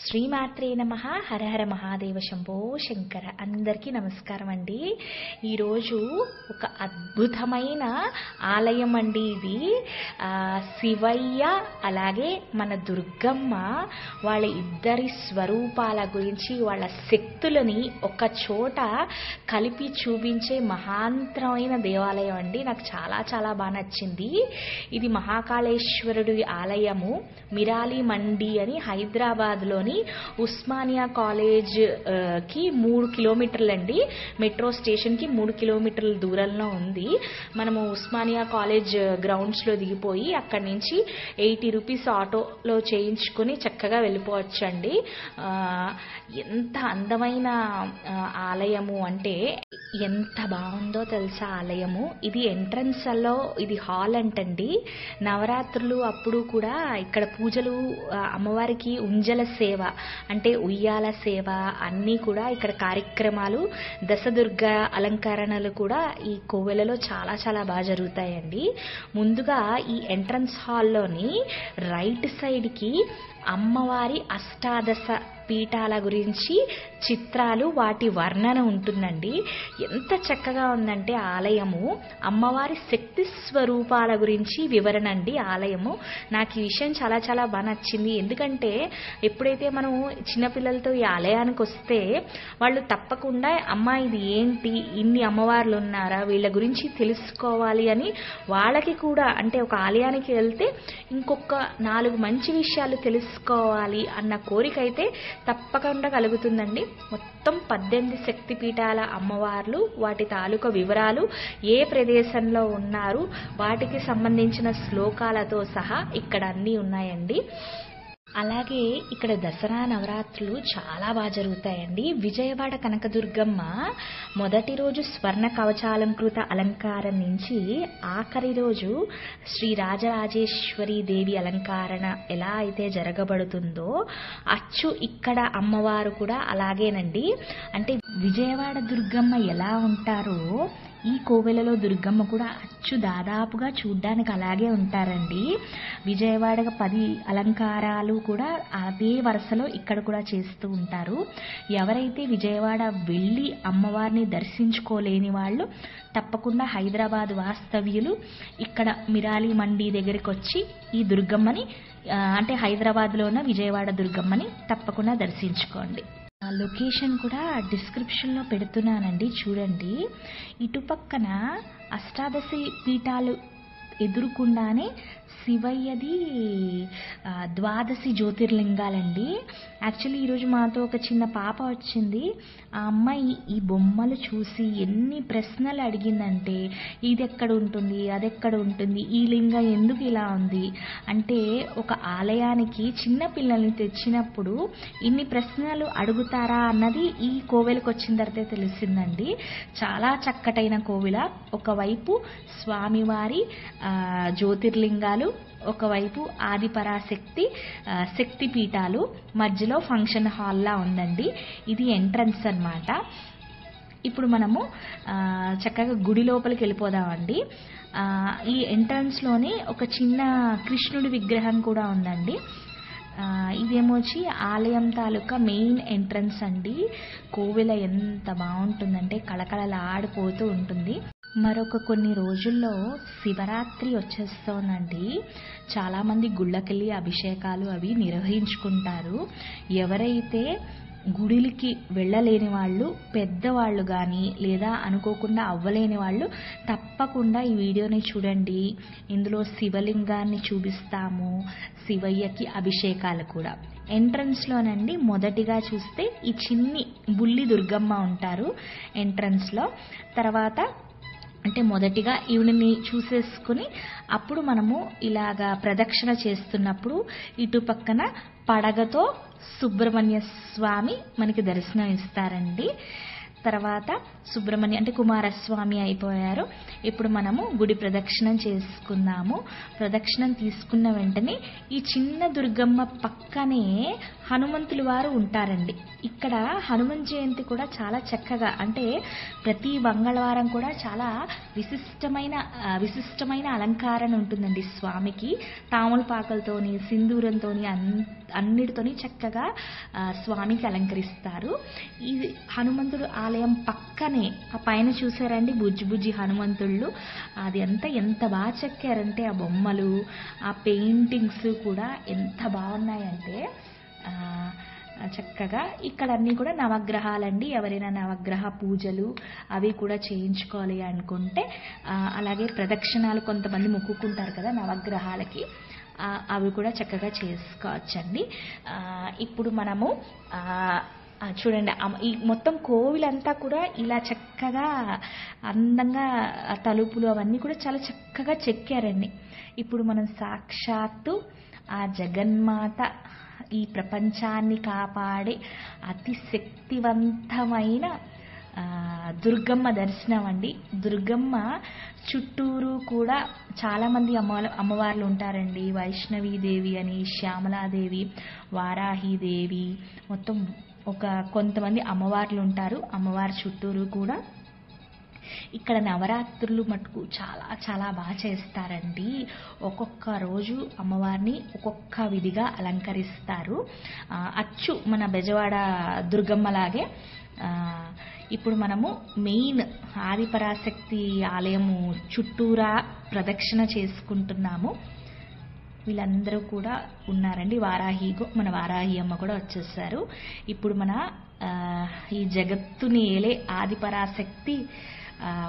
శ్రీమాత్రే నమః. హర హర మహాదేవ శంభో శంకర. అందరికీ నమస్కారం అండి. ఈరోజు ఒక అద్భుతమైన ఆలయం అండి. ఇది శివయ్య అలాగే మన దుర్గమ్మ వాళ్ళ ఇద్దరి స్వరూపాల గురించి, వాళ్ళ శక్తులని ఒక చోట కలిపి చూపించే మహాంతరమైన దేవాలయం అండి. నాకు చాలా చాలా బాగా నచ్చింది. ఇది మహాకాళేశ్వరుడి ఆలయము. మిరాలి మండి అని హైదరాబాద్లోని ఉస్మానియా కాలేజ్ కి 3 కిలోమీటర్లు అండి. మెట్రో స్టేషన్ కి 3 కిలోమీటర్ల దూరంలో ఉంది. మనము ఉస్మానియా కాలేజ్ గ్రౌండ్స్ లో దిగిపోయి అక్కడి నుంచి 80 రూపీస్ ఆటోలో చేయించుకుని చక్కగా వెళ్ళిపోవచ్చండి. ఎంత అందమైన ఆలయము అంటే ఎంత బాగుందో తెలుసా ఆలయము. ఇది ఎంట్రన్స్ లో ఇది హాల్ అంటండి. నవరాత్రులు అప్పుడు కూడా ఇక్కడ పూజలు, అమ్మవారికి ఉంజల సేవ అంటే ఉయ్యాల సేవ అన్నీ కూడా ఇక్కడ కార్యక్రమాలు, దశదుర్గ అలంకరణలు కూడా ఈ కోవెలలో చాలా చాలా బాగా జరుగుతాయండి. ముందుగా ఈ ఎంట్రన్స్ హాల్లోని రైట్ సైడ్ కి అమ్మవారి అష్టాదశ పీఠాల గురించి చిత్రాలు, వాటి వర్ణన ఉంటుందండి. ఎంత చక్కగా ఉందంటే ఆలయము. అమ్మవారి శక్తి స్వరూపాల గురించి వివరణ అండి ఆలయము. నాకు ఈ విషయం చాలా చాలా బాగా నచ్చింది. ఎందుకంటే ఎప్పుడైతే మనం చిన్నపిల్లలతో ఈ ఆలయానికి వస్తే వాళ్ళు తప్పకుండా అమ్మ ఇది ఏంటి, ఇన్ని అమ్మవార్లు ఉన్నారా, వీళ్ళ గురించి తెలుసుకోవాలి అని వాళ్ళకి కూడా, అంటే ఒక ఆలయానికి వెళ్తే ఇంకొక 4 మంచి విషయాలు తెలుసుకోవాలి అన్న కోరిక అయితే తప్పకుండా కలుగుతుందండి. మొత్తం 18 శక్తిపీఠాల అమ్మవార్లు, వాటి తాలూకా వివరాలు, ఏ ప్రదేశంలో ఉన్నారు, వాటికి సంబంధించిన శ్లోకాలతో సహా ఇక్కడ అన్నీ ఉన్నాయండి. అలాగే ఇక్కడ దసరా నవరాత్రులు చాలా బాగా జరుగుతాయండి. విజయవాడ కనకదుర్గమ్మ మొదటి రోజు స్వర్ణ కవచాలంకృత అలంకారం నుంచి ఆఖరి రోజు శ్రీ రాజరాజేశ్వరి దేవి అలంకరణ ఎలా అయితే జరగబడుతుందో అచ్చు ఇక్కడ అమ్మవారు కూడా అలాగేనండి. అంటే విజయవాడ దుర్గమ్మ ఎలా ఉంటారో ఈ కోవెలలో దుర్గమ్మ కూడా అచ్చు దాదాపుగా చూడ్డానికి అలాగే ఉంటారండి. విజయవాడ 10 అలంకారాలు కూడా అదే వరుసలో ఇక్కడ కూడా చేస్తూ ఉంటారు. ఎవరైతే విజయవాడ వెళ్ళి అమ్మవారిని దర్శించుకోలేని వాళ్ళు తప్పకుండా హైదరాబాద్ వాస్తవ్యులు ఇక్కడ మిరాలి మండి దగ్గరికి వచ్చి ఈ దుర్గమ్మని, అంటే హైదరాబాద్లో ఉన్న విజయవాడ దుర్గమ్మని తప్పకుండా దర్శించుకోండి. లొకేషన్ కూడా డిస్క్రిప్షన్లో పెడుతున్నానండి, చూడండి. ఇటుపక్కన అష్టాదశి పీఠాలు ఎదురుకుండానే శివయ్యది 12 జ్యోతిర్లింగాలండి. యాక్చువల్లీ ఈరోజు మాతో ఒక చిన్న పాప వచ్చింది. ఆ అమ్మాయి ఈ బొమ్మలు చూసి ఎన్ని ప్రశ్నలు అడిగిందంటే, ఇది ఎక్కడ ఉంటుంది, అది ఎక్కడ ఉంటుంది, ఈ లింగం ఎందుకు ఇలా ఉంది అంటే, ఒక ఆలయానికి చిన్న పిల్లల్ని తెచ్చినప్పుడు ఇన్ని ప్రశ్నలు అడుగుతారా అన్నది ఈ కోవెలకు వచ్చిన తర్వాతే తెలిసిందండి. చాలా చక్కటైన కోవెల. ఒకవైపు స్వామివారి జ్యోతిర్లింగాలు, ఒకవైపు ఆదిపరాశక్తి శక్తి పీఠాలు, మధ్యలో ఫంక్షన్ హాల్లా ఉందండి. ఇది ఎంట్రన్స్ అన్నమాట. ఇప్పుడు మనము చక్కగా గుడి లోపలికి వెళ్ళిపోదామండి. ఈ ఎంట్రన్స్లోనే ఒక చిన్న కృష్ణుడి విగ్రహం కూడా ఉందండి. ఇదేమొచ్చి ఆలయం తాలూకా మెయిన్ ఎంట్రన్స్ అండి. కోవెల ఎంత బాగుంటుందంటే కళకళలాడిపోతూ ఉంటుంది. మరొక కొన్ని రోజుల్లో శివరాత్రి వచ్చేస్తోందండి. చాలామంది గుళ్ళకెళ్ళి అభిషేకాలు అవి నిర్వహించుకుంటారు. ఎవరైతే గుడికి వెళ్ళలేని వాళ్ళు, పెద్దవాళ్ళు కానీ లేదా అనుకోకుండా అవ్వలేని వాళ్ళు తప్పకుండా ఈ వీడియోని చూడండి. ఇందులో శివలింగాన్ని చూపిస్తాము, శివయ్యకి అభిషేకాలు కూడా. ఎంట్రన్స్లోనండి మొదటిగా చూస్తే ఈ చిన్ని బుల్లి దుర్గమ్మ ఉంటారు ఎంట్రన్స్లో. తర్వాత అంటే మొదటిగా ఈవిడని చూసేసుకుని అప్పుడు మనము ఇలాగా ప్రదక్షిణ చేస్తున్నప్పుడు ఇటు పక్కన పడగతో సుబ్రహ్మణ్య స్వామి మనకి దర్శనం ఇస్తారండి. తర్వాత సుబ్రహ్మణ్య అంటే కుమారస్వామి అయిపోయారు. ఇప్పుడు మనము గుడి ప్రదక్షిణం చేసుకుందాము. ప్రదక్షిణం తీసుకున్న వెంటనే ఈ చిన్న దుర్గమ్మ పక్కనే హనుమంతుల వారు ఉంటారండి. ఇక్కడ హనుమంత్ జయంతి కూడా చాలా చక్కగా, అంటే ప్రతి మంగళవారం కూడా చాలా విశిష్టమైన అలంకారణ ఉంటుందండి స్వామికి. తామలపాకలతోని, సింధూరంతోని, అన్నిటితోని చక్కగా స్వామికి అలంకరిస్తారు. ఈ హనుమంతుడు ఆలయం పక్కనే ఆ పైన చూసారండి బుజ్జి హనుమంతుళ్ళు. అది అంతా ఎంత బాగా చెక్కారంటే ఆ బొమ్మలు, ఆ పెయింటింగ్స్ కూడా ఎంత బాగున్నాయంటే చక్కగా. ఇక్కడ అన్నీ కూడా నవగ్రహాలండి. ఎవరైనా నవగ్రహ పూజలు అవి కూడా చేయించుకోవాలి అనుకుంటే, అలాగే ప్రదక్షిణాలు కొంతమంది మొక్కుకుంటారు కదా నవగ్రహాలకి, అవి కూడా చక్కగా చేసుకోవచ్చండి. ఇప్పుడు మనము చూడండి ఈ మొత్తం కోవిలంతా కూడా ఇలా చక్కగా అందంగా తలుపులు అవన్నీ కూడా చాలా చక్కగా చెక్కారండి. ఇప్పుడు మనం సాక్షాత్తు ఆ జగన్మాత, ఈ ప్రపంచాన్ని కాపాడే అతి శక్తివంతమైన దుర్గమ్మ దర్శనం అండి. దుర్గమ్మ చుట్టూరు కూడా చాలామంది అమ్మవార్లు ఉంటారండి. వైష్ణవీదేవి అని, శ్యామలాదేవి, వారాహీదేవి, మొత్తం కొంతమంది అమ్మవార్లు ఉంటారు. అమ్మవారి చుట్టూరు కూడా ఇక్కడ నవరాత్రులు మటుకు చాలా చాలా బాగా చేస్తారండి. ఒక్కొక్క రోజు అమ్మవారిని ఒక్కొక్క విధిగా అలంకరిస్తారు. అచ్చు మన బెజవాడ దుర్గమ్మలాగే. ఇప్పుడు మనము మెయిన్ ఆదిపరాశక్తి ఆలయము చుట్టూరా ప్రదక్షిణ చేసుకుంటున్నాము. వీళ్ళందరూ కూడా ఉన్నారండి. మన వారాహి అమ్మ కూడా వచ్చేసారు. ఇప్పుడు ఈ జగత్తుని ఏలే ఆదిపరాశక్తి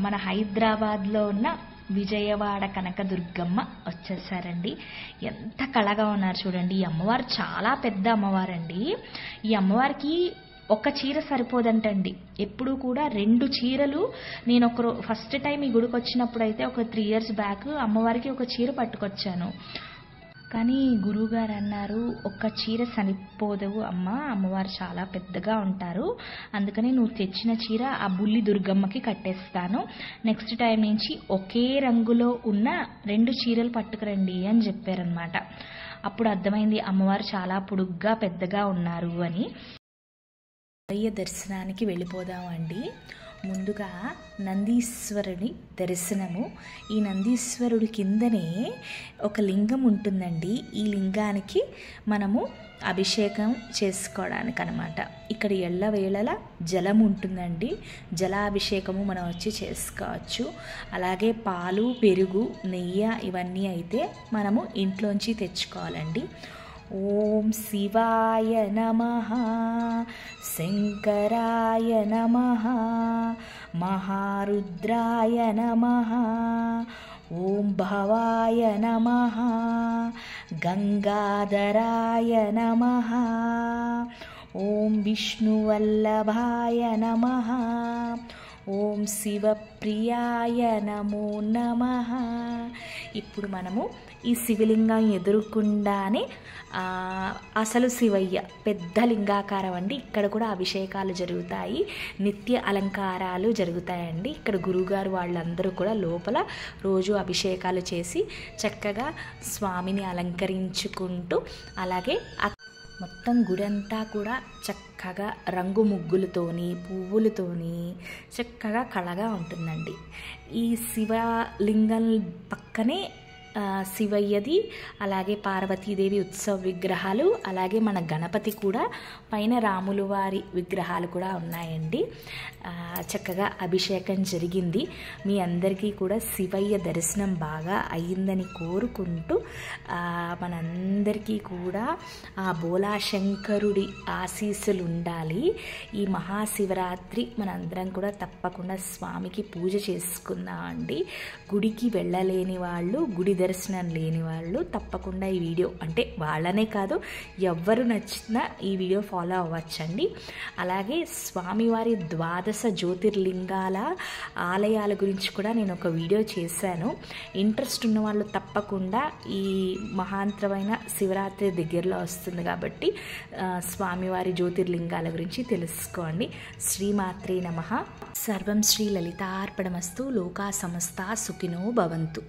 మన హైదరాబాద్లో ఉన్న విజయవాడ కనకదుర్గమ్మ వచ్చేసారండి. ఎంత కళగా ఉన్నారు చూడండి. ఈ అమ్మవారు చాలా పెద్ద అమ్మవారండి. ఈ అమ్మవారికి ఒక చీర సరిపోదంటండి. ఎప్పుడు కూడా 2 చీరలు. నేను ఫస్ట్ టైం ఈ గుడికి వచ్చినప్పుడు అయితే ఒక 3 years బ్యాక్ అమ్మవారికి ఒక చీర పట్టుకొచ్చాను. కానీ గురువుగారు అన్నారు, ఒక్క చీర సరిపోదు అమ్మవారు చాలా పెద్దగా ఉంటారు, అందుకని నువ్వు తెచ్చిన చీర ఆ బుల్లి దుర్గమ్మకి కట్టేస్తాను, నెక్స్ట్ టైం నుంచి ఒకే రంగులో ఉన్న 2 చీరలు పట్టుకురండి అని చెప్పారనమాట. అప్పుడు అర్థమైంది అమ్మవారు చాలా పొడుగ్గా పెద్దగా ఉన్నారు అని. దర్శనానికి వెళ్ళిపోదామండి. ముందుగా నందీశ్వరుని దర్శనము. ఈ నందీశ్వరుడి కిందనే ఒక లింగం ఉంటుందండి. ఈ లింగానికి మనము అభిషేకం చేసుకోవడానికి అనమాట. ఇక్కడ ఎల్లవేళలా జలం ఉంటుందండి. జలాభిషేకము మనం వచ్చి చేసుకోవచ్చు. అలాగే పాలు, పెరుగు, నెయ్యి ఇవన్నీ అయితే మనము ఇంట్లోంచి తెచ్చుకోవాలండి. ఓం శివాయ నమః, శంకరాయ నమః, మహారుద్రాయ నమః, ఓం భవాయ నమః, గంగాధరాయ నమః, ఓం విష్ణువల్లభాయ నమః, ఓం శివప్రియాయ నమో నమః. ఇప్పుడు మనము ఈ శివలింగం ఎదురుకుండానే అసలు శివయ్య పెద్ద లింగాకారం అండి. ఇక్కడ కూడా అభిషేకాలు జరుగుతాయి, నిత్య అలంకారాలు జరుగుతాయండి. ఇక్కడ గురువుగారు వాళ్ళందరూ కూడా లోపల రోజు అభిషేకాలు చేసి చక్కగా స్వామిని అలంకరించుకుంటూ, అలాగే మొత్తం గుడంతా కూడా చక్కగా రంగు ముగ్గులతోని, పువ్వులతోని చక్కగా కళగా ఉంటుందండి. ఈ శివలింగం పక్కనే శివయ్యది, అలాగే పార్వతీదేవి ఉత్సవ విగ్రహాలు, అలాగే మన గణపతి కూడా, పైన రాములు వారి విగ్రహాలు కూడా ఉన్నాయండి. చక్కగా అభిషేకం జరిగింది. మీ అందరికీ కూడా శివయ్య దర్శనం బాగా అయ్యిందని కోరుకుంటూ, మనందరికీ కూడా ఆ బోలాశంకరుడి ఆశీస్సులు ఉండాలి. ఈ మహాశివరాత్రి మనందరం కూడా తప్పకుండా స్వామికి పూజ చేసుకుందాం అండి. గుడికి వెళ్ళలేని వాళ్ళు గుడి దర్శనం లేని వాళ్ళు తప్పకుండా ఈ వీడియో, అంటే వాళ్ళనే కాదు ఎవ్వరు నచ్చినా ఈ వీడియో ఫాలో అవ్వచ్చండి. అలాగే స్వామివారి ద్వాదశ జ్యోతిర్లింగాల ఆలయాల గురించి కూడా నేను ఒక వీడియో చేశాను. ఇంట్రెస్ట్ ఉన్న వాళ్ళు తప్పకుండా, ఈ మహాంతరమైన శివరాత్రి దగ్గరలో వస్తుంది కాబట్టి స్వామివారి జ్యోతిర్లింగాల గురించి తెలుసుకోండి. శ్రీమాత్రే నమః. సర్వం శ్రీ లలితార్పణమస్తు. లోకా సమస్తా సుఖినో భవంతు.